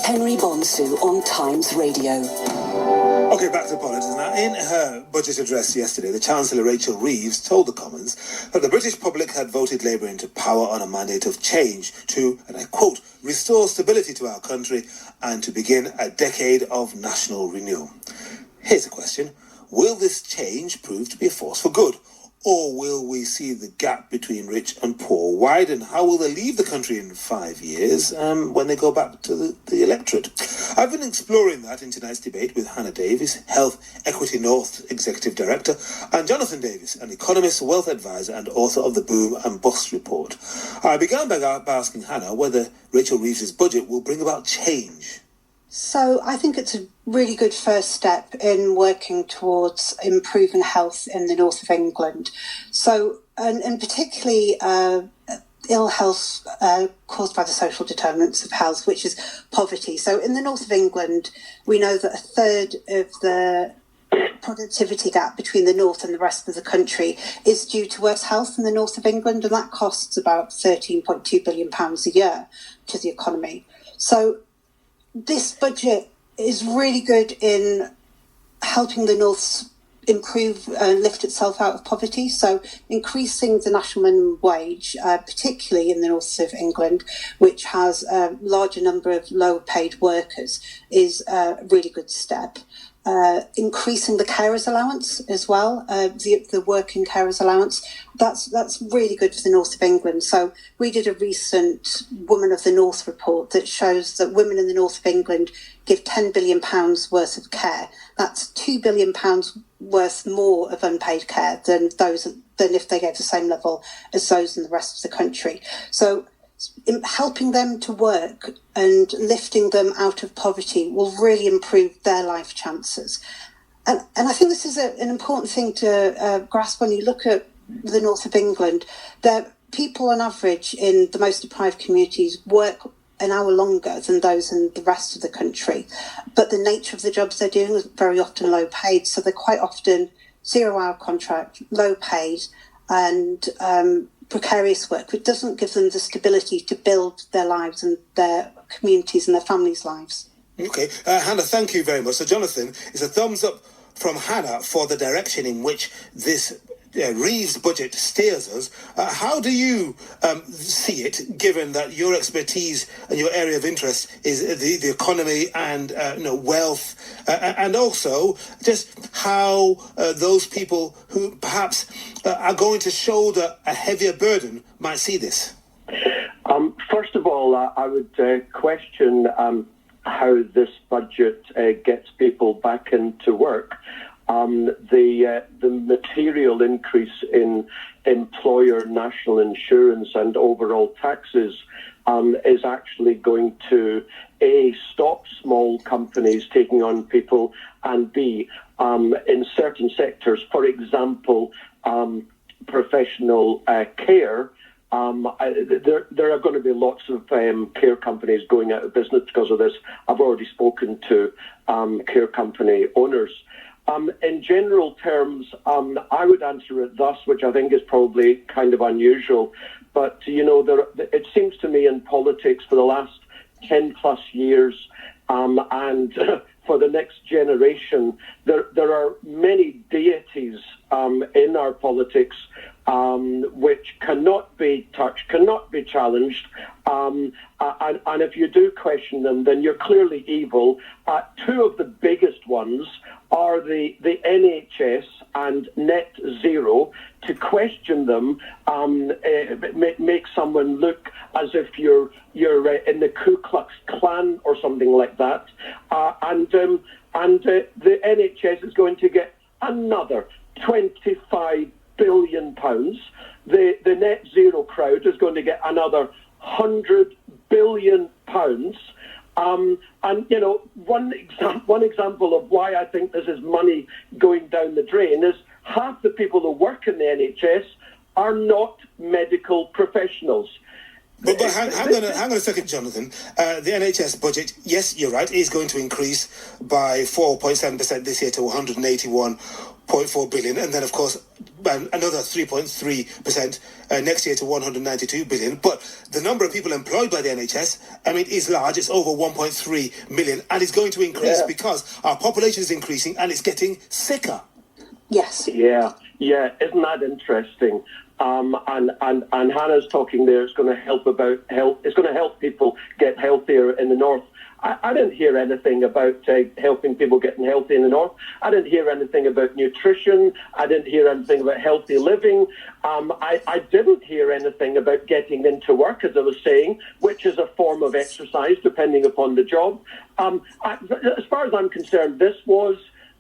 Henry Bonsu on Times Radio. Okay, back to politics now. In her budget address yesterday, the Chancellor Rachel Reeves told the Commons that the British public had voted Labour into power on a mandate of change to, and I quote, restore stability to our country and to begin a decade of national renewal. Here's a question. Will this change prove to be a force for good? Or will we see the gap between rich and poor widen? How will they leave the country in 5 years when they go back to the electorate? I've been exploring that in tonight's debate with Hannah Davis, Health Equity North Executive Director, and Jonathan Davis, an economist, wealth advisor and author of the Boom and Bust Report. I began by asking Hannah whether Rachel Reeves' budget will bring about change. So I think it's a really good first step in working towards improving health in the north of England. So, and particularly ill health caused by the social determinants of health, which is poverty. So in the north of England, we know that a third of the productivity gap between the north and the rest of the country is due to worse health in the north of England, and that costs about £13.2 billion a year to the economy. So this budget is really good in helping the North improve and lift itself out of poverty. So increasing the national minimum wage, particularly in the north of England, which has a larger number of lower paid workers, is a really good step. Increasing the carers allowance as well, the working carers allowance, that's really good for the north of England. So we did a recent Women of the North report that shows that women in the north of England give £10 billion worth of care. That's £2 billion worth more of unpaid care than if they gave the same level as those in the rest of the country. So helping them to work and lifting them out of poverty will really improve their life chances. And I think this is an important thing to grasp when you look at the north of England. That people on average in the most deprived communities work an hour longer than those in the rest of the country. But the nature of the jobs they're doing is very often low paid. So they're quite often 0-hour contract, low paid, and precarious work, which doesn't give them the stability to build their lives and their communities and their families' lives. Okay, Hannah, thank you very much. So, Jonathan, it's a thumbs up from Hannah for the direction in which this Reeves budget steers us. How do you see it, given that your expertise and your area of interest is the economy and wealth, and also just how those people who perhaps are going to shoulder a heavier burden might see this? First of all, I would question how this budget gets people back into work. The material increase in employer national insurance and overall taxes is actually going to A, stop small companies taking on people, and B, in certain sectors, for example, professional care, there are going to be lots of care companies going out of business because of this. I've already spoken to care company owners. In general terms, I would answer it thus, which I think is probably kind of unusual. But, it seems to me in politics for the last 10 plus years and for the next generation, there are many deities in our politics which cannot be touched, cannot be challenged. And if you do question them, then you're clearly evil. Two of the biggest ones are the NHS and net zero. To question them make someone look as if you're in the Ku Klux Klan or something like that. And the NHS is going to get another £25 billion. The net zero crowd is going to get another £100 billion. And one example of why I think this is money going down the drain is half the people who work in the NHS are not medical professionals. But hang on a second, Jonathan. The NHS budget, yes, you're right, is going to increase by 4.7% this year to 181 0.4 billion, and then of course another 3.3% next year to 192 billion. But the number of people employed by the NHS, is large. It's over 1.3 million, and it's going to increase because our population is increasing and it's getting sicker. Yes. Yeah. Isn't that interesting? And Hannah's talking there. It's going to help about health. It's going to help people get healthier in the north. I didn't hear anything about helping people getting healthy in the north. I didn't hear anything about nutrition. I didn't hear anything about healthy living. I didn't hear anything about getting into work, as I was saying, which is a form of exercise, depending upon the job. As far as I'm concerned, this was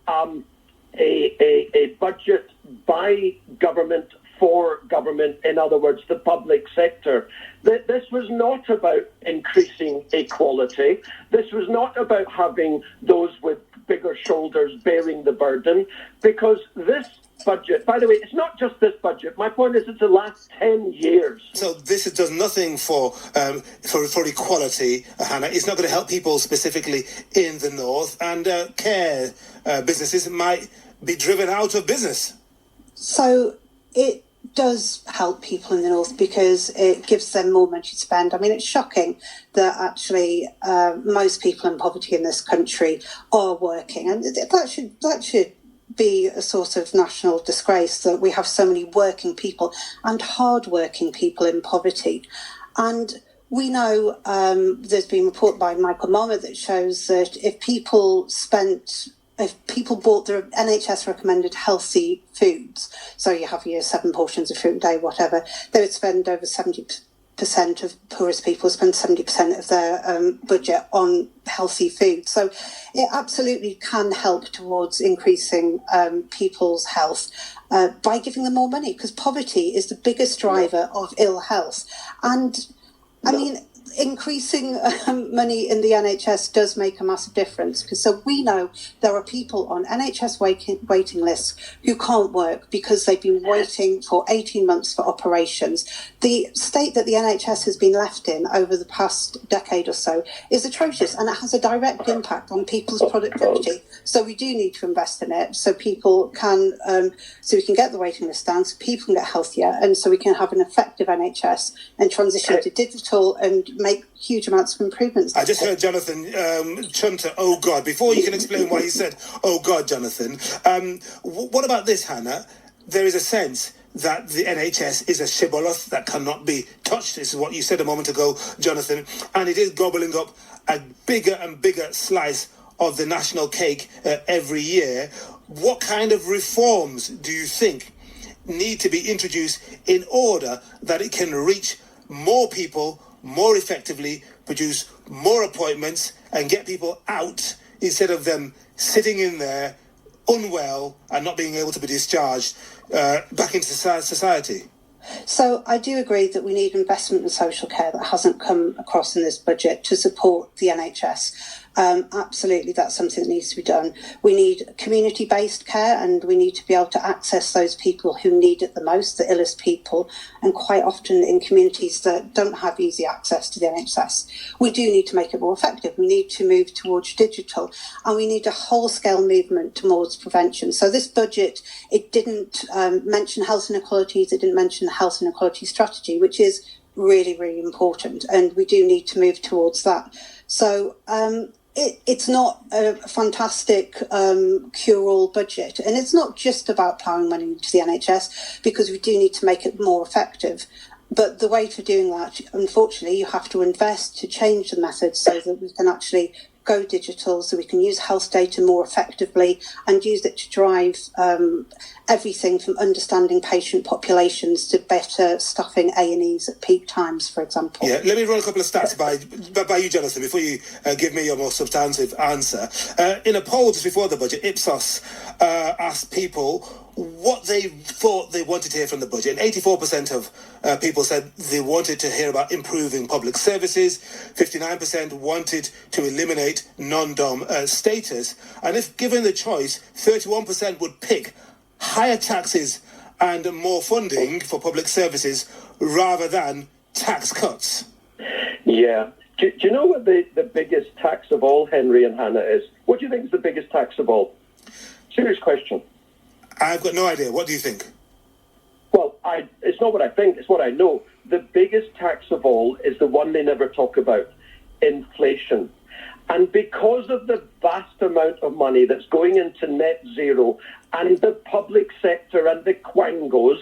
a budget by government for government, in other words, the public sector. This was not about increasing equality. This was not about having those with bigger shoulders bearing the burden, because this budget, by the way, it's not just this budget. My point is it's the last 10 years. So this does nothing for equality, Hannah. It's not going to help people specifically in the north, and care businesses might be driven out of business. So it does help people in the north because it gives them more money to spend. It's shocking that actually most people in poverty in this country are working, and that should be a sort of national disgrace that we have so many working people and hard-working people in poverty. And we know there's been a report by Michael Marmot that shows that if people bought the NHS recommended healthy foods, so you have your 7 portions of fruit a day, whatever, they would spend over 70% of poorest people spend 70% of their budget on healthy food. So it absolutely can help towards increasing people's health by giving them more money, because poverty is the biggest driver of ill health. And increasing money in the NHS does make a massive difference, because so we know there are people on NHS waiting lists who can't work because they've been waiting for 18 months for operations. The state that the NHS has been left in over the past decade or so is atrocious, and it has a direct impact on people's productivity. So we do need to invest in it so people can, so we can get the waiting list down, so people can get healthier, and so we can have an effective NHS and transition to digital and make huge amounts of improvements. I just heard Jonathan chunter, oh God. Before you can explain why he said, oh God, Jonathan, what about this, Hannah? There is a sense that the NHS is a shibboleth that cannot be touched. This is what you said a moment ago, Jonathan, and it is gobbling up a bigger and bigger slice of the national cake every year. What kind of reforms do you think need to be introduced in order that it can reach more people more effectively, produce more appointments, and get people out instead of them sitting in there unwell and not being able to be discharged back into society? So I do agree that we need investment in social care that hasn't come across in this budget to support the NHS. Absolutely, that's something that needs to be done. We need community-based care, and we need to be able to access those people who need it the most, the illest people, and quite often in communities that don't have easy access to the NHS. We do need to make it more effective. We need to move towards digital, and we need a whole-scale movement towards prevention. So this budget, it didn't mention health inequalities, it didn't mention the health inequality strategy, which is really, really important, and we do need to move towards that. So it's not a fantastic cure-all budget, and it's not just about ploughing money into the NHS, because we do need to make it more effective. But the way for doing that, unfortunately, you have to invest to change the methods so that we can actually go digital, so we can use health data more effectively and use it to drive everything from understanding patient populations to better staffing A&Es at peak times, for example. Yeah, let me run a couple of stats by you, Jonathan, before you give me your more substantive answer. In a poll just before the budget, Ipsos asked people what they thought they wanted to hear from the budget. And 84% of people said they wanted to hear about improving public services. 59% wanted to eliminate non-dom status. And if given the choice, 31% would pick higher taxes and more funding for public services rather than tax cuts. Yeah. Do you know what the biggest tax of all, Henry and Hannah, is? What do you think is the biggest tax of all? Serious question. I've got no idea. What do you think? Well, it's not what I think, it's what I know. The biggest tax of all is the one they never talk about, inflation. And because of the vast amount of money that's going into net zero and the public sector and the quangos,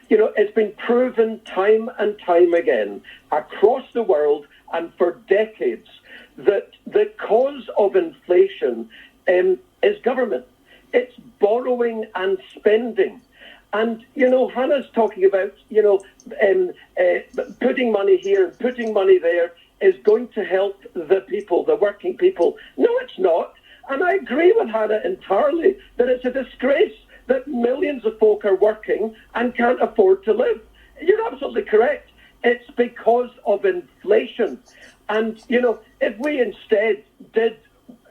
it's been proven time and time again across the world and for decades that the cause of inflation is government. It's borrowing and spending. And, Hannah's talking about, putting money here and putting money there is going to help the people, the working people. No, it's not. And I agree with Hannah entirely that it's a disgrace that millions of folk are working and can't afford to live. You're absolutely correct. It's because of inflation. And, if we instead did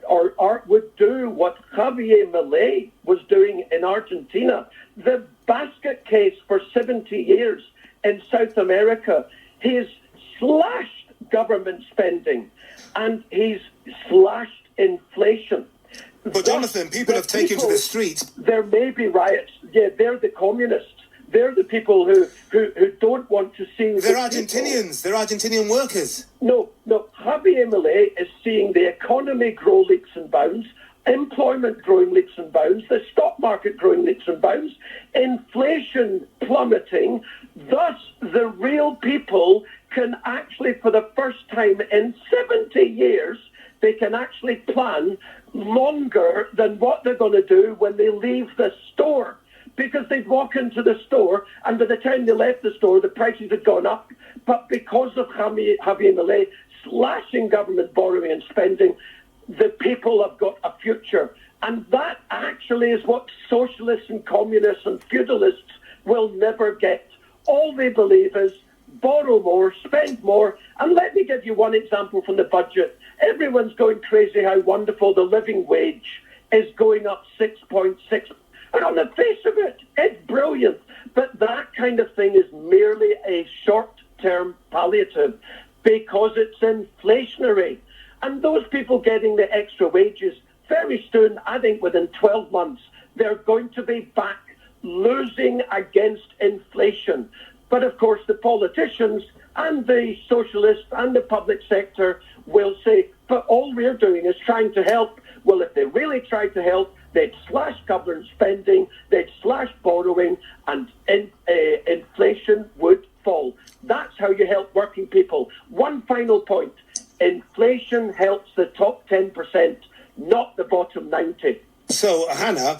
or would do what Javier Milei was doing in Argentina, the basket case for 70 years in South America, he's slashed government spending and he's slashed inflation. But Jonathan, people have taken to the streets. There may be riots. Yeah, they're the communists. They're the people who don't want to see... They're Argentinians. They're Argentinian workers. No. Javier Milei is seeing the economy grow leaps and bounds, employment growing leaps and bounds, the stock market growing leaps and bounds, inflation plummeting. Thus, the real people can actually, for the first time in 70 years, they can actually plan longer than what they're going to do when they leave the store. Because they'd walk into the store, and by the time they left the store, the prices had gone up. But because of Javier Milei slashing government borrowing and spending, the people have got a future. And that actually is what socialists and communists and feudalists will never get. All they believe is borrow more, spend more. And let me give you one example from the budget. Everyone's going crazy how wonderful the living wage is going up 6.6%. And on the face of it, it's brilliant. But that kind of thing is merely a short-term palliative because it's inflationary. And those people getting the extra wages, very soon, I think within 12 months, they're going to be back losing against inflation. But of course, the politicians and the socialists and the public sector will say, but all we're doing is trying to help. Well, if they really tried to help, they'd slash government spending, they'd slash borrowing, and inflation would fall. That's how you help working people. One final point. Inflation helps the top 10%, not the bottom 90%. So, Hannah,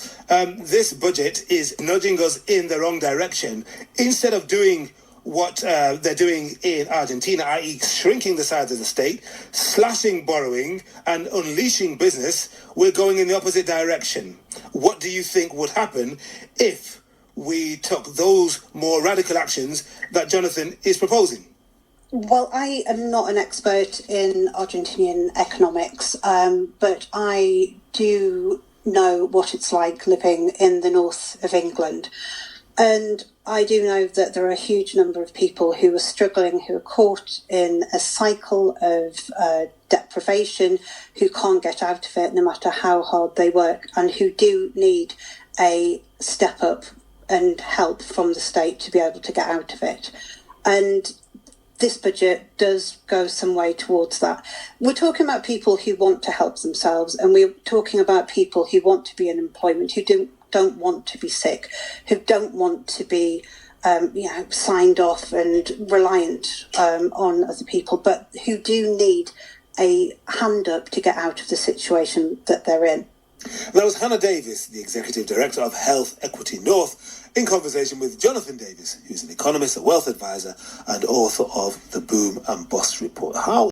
this budget is nudging us in the wrong direction. Instead of doing what they're doing in Argentina, i.e. shrinking the size of the state, slashing borrowing and unleashing business, we're going in the opposite direction. What do you think would happen if we took those more radical actions that Jonathan is proposing? Well, I am not an expert in Argentinian economics, but I do know what it's like living in the north of England. And I do know that there are a huge number of people who are struggling, who are caught in a cycle of deprivation, who can't get out of it no matter how hard they work, and who do need a step up and help from the state to be able to get out of it. And this budget does go some way towards that. We're talking about people who want to help themselves, and we're talking about people who want to be in employment, who don't want to be sick, who don't want to be signed off and reliant on other people, but who do need a hand up to get out of the situation that they're in. That was Hannah Davis, the Executive Director of Health Equity North, in conversation with Jonathan Davis, who's an economist, a wealth advisor, and author of the Boom and Bust Report. How